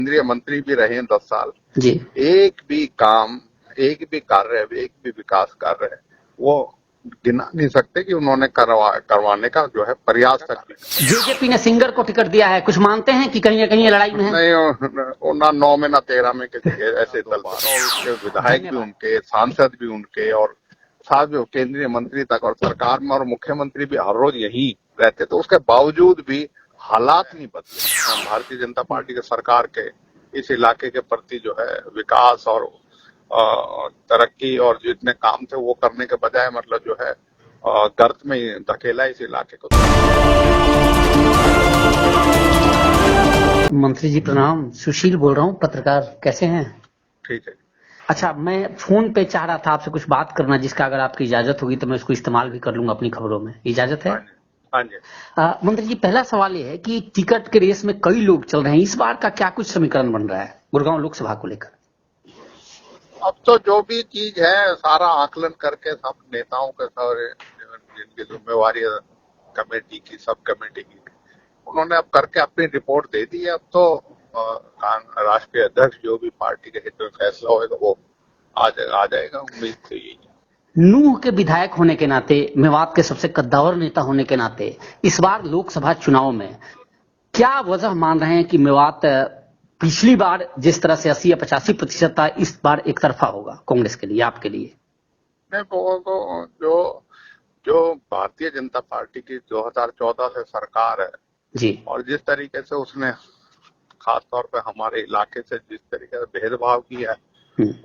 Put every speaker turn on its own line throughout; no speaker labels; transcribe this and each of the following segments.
केंद्रीय मंत्री भी रहे हैं 10 साल।
जी।
एक भी काम, एक भी कार्य, एक भी विकास कार्य वो गिना नहीं सकते कि उन्होंने करवाने का जो है प्रयास तक भी।
जेजेपी ने सिंगर को टिकट दिया है, कुछ मानते हैं कि कहीं न कहीं ये लड़ाई में है?
नहीं, ना 9 में ना 13 में किसी के ऐसे दल और उसके विधायक भी उनके, सांसद भी उनके और साथ जो केंद्रीय मंत्री तक और सरकार में और मुख्यमंत्री भी हर रोज यहीं रहते, तो उसके बावजूद भी हालात नहीं बदले। भारतीय जनता पार्टी के सरकार के इस इलाके के प्रति जो है विकास और तरक्की और जितने काम थे वो करने के बजाय मतलब जो है गर्त में धकेला इस इलाके को।
मंत्री जी प्रणाम, सुशील बोल रहा हूँ, पत्रकार। कैसे हैं?
ठीक है।
अच्छा, मैं फोन पे चाह रहा था आपसे कुछ बात करना, जिसका अगर आपकी इजाजत होगी तो मैं उसको इस्तेमाल भी कर लूंगा अपनी खबरों में। इजाजत है?
हाँ जी।
मंत्री जी, पहला सवाल ये है कि टिकट के रेस में कई लोग चल रहे हैं, इस बार का क्या कुछ समीकरण बन रहा है गुड़गांव लोकसभा को लेकर?
अब तो जो भी चीज है सारा आकलन करके सब नेताओं के सारे जिनकी जिम्मेवारी कमेटी की, सब कमेटी की, उन्होंने अब करके अपनी रिपोर्ट दे दी है। अब तो राष्ट्रीय अध्यक्ष जो भी पार्टी के हित में फैसला होगा वो आ जाएगा। उम्मीद तो यही है।
नूह के विधायक होने के नाते, मेवात के सबसे कद्दावर नेता होने के नाते, इस बार लोकसभा चुनाव में क्या वजह मान रहे हैं कि मेवात पिछली बार जिस तरह से 80 या 85% था, इस बार एक तरफा होगा कांग्रेस के लिए, आपके लिए?
मैं तो जो भारतीय जनता पार्टी की 2014 से सरकार है
जी।
और जिस तरीके से उसने खास तौर पे हमारे इलाके से जिस तरीके से भेदभाव किया है,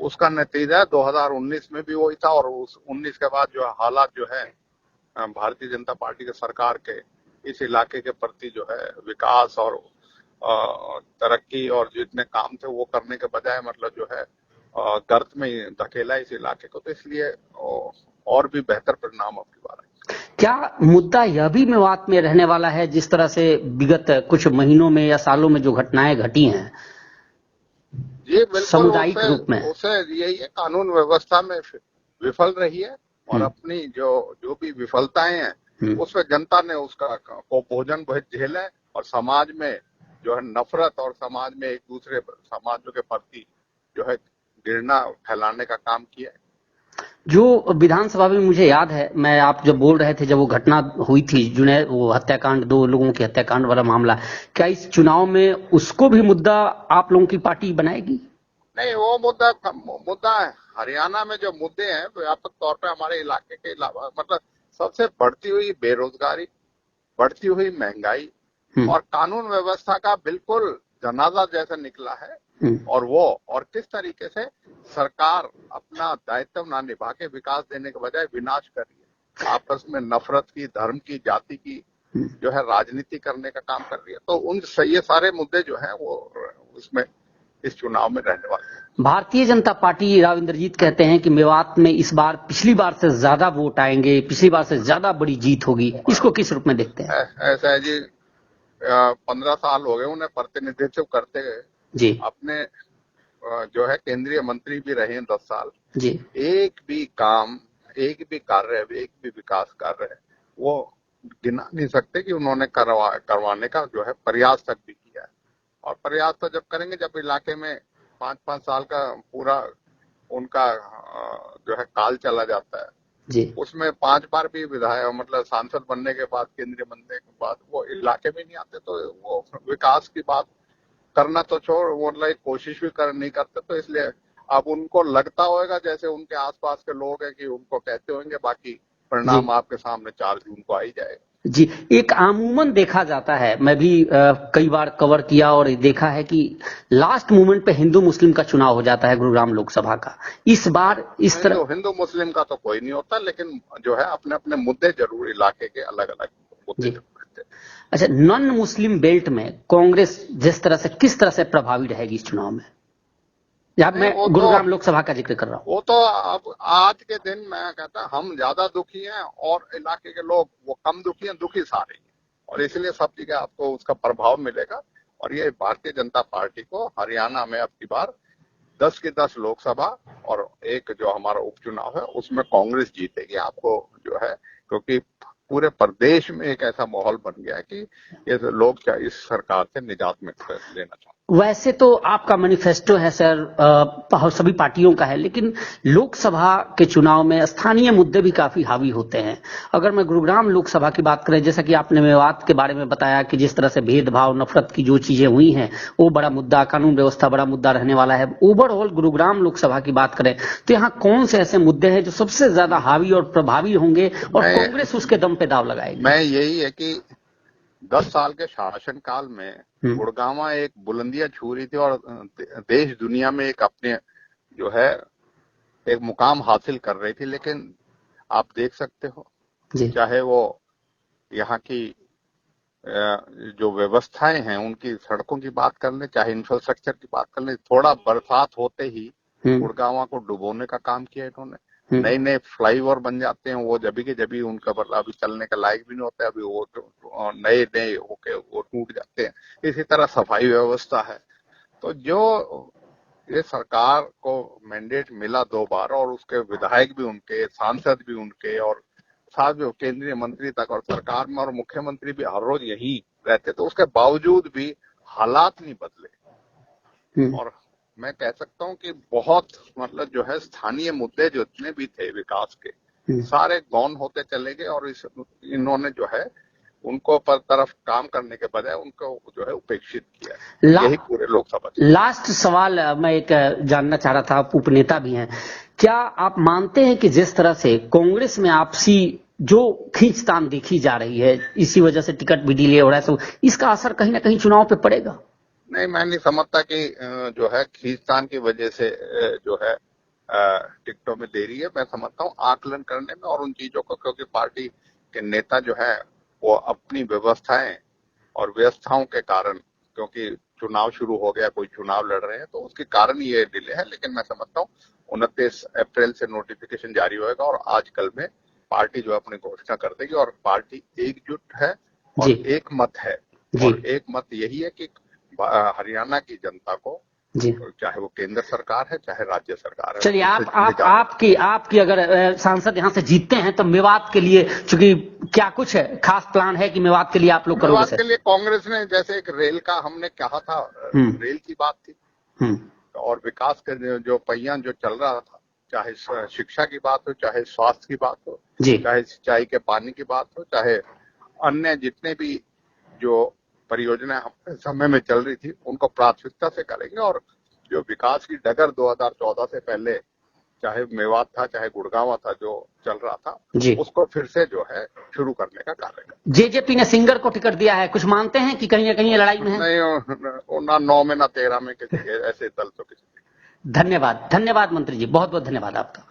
उसका नतीजा 2019 में भी वही था और उस 19 के बाद जो हालात जो है भारतीय जनता पार्टी के सरकार के इस इलाके के प्रति जो है विकास और तरक्की और जितने काम थे वो करने के बजाय मतलब जो है गर्त में धकेला इस इलाके को, तो इसलिए और भी बेहतर परिणाम अब की बार है।
क्या मुद्दा यह भी मेवात में रहने वाला है, जिस तरह से विगत कुछ महीनों में या सालों में जो घटनाएं घटी हैं
जी बिल्कुल,
सामुदायिक रूप में?
उसे यही है, कानून व्यवस्था में विफल रही है और अपनी जो भी विफलताएं हैं उसमें जनता ने उसका को भोजन झेला है और समाज में जो है नफरत और समाज में एक दूसरे समाजों के प्रति जो है घृणा फैलाने का काम किया है।
जो विधानसभा में मुझे याद है, मैं आप जब बोल रहे थे, जब वो घटना हुई थी जुनैद, वो हत्याकांड, 2 लोगों की हत्याकांड वाला मामला, क्या इस चुनाव में उसको भी मुद्दा आप लोगों की पार्टी बनाएगी?
नहीं, वो मुद्दा है। हरियाणा में जो मुद्दे हैं व्यापक तौर पे हमारे इलाके के अलावा मतलब सबसे बढ़ती हुई बेरोजगारी, बढ़ती हुई महंगाई और कानून व्यवस्था का बिल्कुल जनाजा जैसा निकला है और किस तरीके से सरकार अपना दायित्व ना निभा के विकास देने के बजाय विनाश कर रही है, आपस में नफरत की, धर्म की, जाति की जो है राजनीति करने का काम कर रही है। तो ये सारे मुद्दे जो है वो उसमें इस चुनाव में रहने वाले हैं।
भारतीय जनता पार्टी, राव इंद्रजीत कहते हैं कि मेवात में इस बार पिछली बार से ज्यादा वोट आएंगे, पिछली बार से ज्यादा बड़ी जीत होगी, इसको किस रूप में देखते हैं?
ऐसा है जी, 15 साल हो गए उन्हें प्रतिनिधित्व करते गए
जी।
अपने जो है केंद्रीय मंत्री भी रहे हैं 10 साल।
जी।
एक भी काम, एक भी कार्य, एक भी विकास कार्य वो गिना नहीं सकते कि उन्होंने करवाने का जो है प्रयास तक भी किया है। और प्रयास तो जब करेंगे जब इलाके में 5-5 साल का पूरा उनका जो है काल चला जाता है
जी।
उसमें 5 बार भी विधायक मतलब सांसद बनने के बाद, केंद्रीय मंत्री के बाद वो इलाके में नहीं आते, तो वो विकास की बात करना तो छोड़, वो मतलब कोशिश भी नहीं करते। तो इसलिए अब उनको लगता होगा जैसे उनके आसपास के लोग हैं कि उनको कहते होंगे, बाकी परिणाम आपके सामने 4 जून को आ ही जाएगा।
जी, एक आमूमन देखा जाता है, मैं भी कई बार कवर किया और देखा है कि लास्ट मोमेंट पे हिंदू मुस्लिम का चुनाव हो जाता है गुरुग्राम लोकसभा का। इस बार इस तरह
हिंदू मुस्लिम का तो कोई नहीं होता, लेकिन जो है अपने अपने मुद्दे जरूर इलाके के अलग अलग मुद्दे जरूर।
अच्छा, नॉन मुस्लिम बेल्ट में कांग्रेस जिस तरह से, किस तरह से प्रभावी रहेगी इस चुनाव में? या मैं गुरुग्राम लोकसभा का जिक्र कर रहा हूँ।
वो तो अब आज के दिन मैं कहता हम ज्यादा दुखी हैं और इलाके के लोग वो कम दुखी हैं, दुखी सारे हैं और इसलिए सब जगह आपको उसका प्रभाव मिलेगा। और ये भारतीय जनता पार्टी को हरियाणा में अब की बार 10 की 10 लोकसभा और एक जो हमारा उपचुनाव है उसमें कांग्रेस जीतेगी, आपको जो है, क्योंकि पूरे प्रदेश में एक ऐसा माहौल बन गया है कि ये लोग क्या इस सरकार से निजात में लेना चाहते हैं।
वैसे तो आपका मैनिफेस्टो है सर, सभी पार्टियों का है, लेकिन लोकसभा के चुनाव में स्थानीय मुद्दे भी काफी हावी होते हैं। अगर मैं गुरुग्राम लोकसभा की बात करें, जैसा कि आपने मेवात के बारे में बताया कि जिस तरह से भेदभाव नफरत की जो चीजें हुई हैं वो बड़ा मुद्दा, कानून व्यवस्था बड़ा मुद्दा रहने वाला है। ओवरऑल गुरुग्राम लोकसभा की बात करें तो यहाँ कौन से ऐसे मुद्दे हैं जो सबसे ज्यादा हावी और प्रभावी होंगे और कांग्रेस उसके दम पे दाव लगाएगी?
मैं यही है कि 10 साल के शासनकाल में गुड़गांव एक बुलंदियां छू रही थी और देश दुनिया में एक अपने जो है एक मुकाम हासिल कर रही थी। लेकिन आप देख सकते हो
जी।
चाहे वो यहाँ की जो व्यवस्थाएं हैं उनकी, सड़कों की बात कर ले, चाहे इंफ्रास्ट्रक्चर की बात कर ले, थोड़ा बरसात होते ही गुड़गांव को डुबोने का काम किया इन्होंने। नए नए फ्लाईओवर बन जाते हैं, वो जबी उनका मतलब अभी चलने का लायक भी नहीं होता, अभी वो नए नए होके वो टूट जाते हैं। इसी तरह सफाई व्यवस्था है। तो जो ये सरकार को मैंडेट मिला 2 बार और उसके विधायक भी उनके, सांसद भी उनके और साथ जो केंद्रीय मंत्री तक और सरकार में और मुख्यमंत्री भी हर रोज यही रहते, तो उसके बावजूद भी हालात नहीं बदले। और मैं कह सकता हूं कि बहुत मतलब जो है स्थानीय मुद्दे जो जितने भी थे विकास के सारे गौन होते चले गए और इन्होंने जो है उनको पर तरफ काम करने के बजाय उनको जो है उपेक्षित किया। यही पूरे लोकसभा।
लास्ट सवाल मैं एक जानना चाह रहा था, आप उपनेता भी हैं, क्या आप मानते हैं कि जिस तरह से कांग्रेस में आपसी जो खींचतान देखी जा रही है, इसी वजह से टिकट भी डिले हो रहा है, तो इसका असर कहीं ना कहीं चुनाव पे पड़ेगा?
नहीं, मैं नहीं समझता कि जो है खींचतान की वजह से जो है टिकटों में देरी है। मैं समझता हूँ आकलन करने में और उन चीजों को, क्योंकि पार्टी के नेता जो है वो अपनी व्यवस्थाएं और व्यवस्थाओं के कारण, क्योंकि चुनाव शुरू हो गया, कोई चुनाव लड़ रहे हैं, तो उसके कारण ये डिले है। लेकिन मैं समझता हूँ 29 अप्रैल से नोटिफिकेशन जारी होगा और आज कल में पार्टी जो अपनी घोषणा कर देगी और पार्टी एकजुट है और एक मत है। और एक मत यही है कि हरियाणा की जनता को, चाहे वो केंद्र सरकार है चाहे राज्य सरकार है।
चलिए, आपकी अगर सांसद यहाँ से जीतते हैं तो मेवात के लिए, चूंकि क्या कुछ खास प्लान है कि मेवात के लिए आप लोग करोगे? मेवात
के लिए कांग्रेस ने जैसे एक रेल का हमने कहा था, रेल की बात थी और विकास के जो पहिया जो चल रहा था, चाहे शिक्षा की बात हो, चाहे स्वास्थ्य की बात हो, चाहे सिंचाई के पानी की बात हो, चाहे अन्य जितने भी जो परियोजना समय में चल रही थी उनको प्राथमिकता से करेंगे। और जो विकास की डगर 2014 से पहले चाहे मेवात था चाहे गुड़गांव था जो चल रहा था, उसको फिर से जो है शुरू करने का कार्य है।
जेजेपी ने सिंगर को टिकट दिया है, कुछ मानते हैं कि कहीं ना कहीं लड़ाई में है?
नहीं, ना 9 में ना 13 में किसी ऐसे दल तो किसी।
धन्यवाद मंत्री जी, बहुत बहुत धन्यवाद आपका।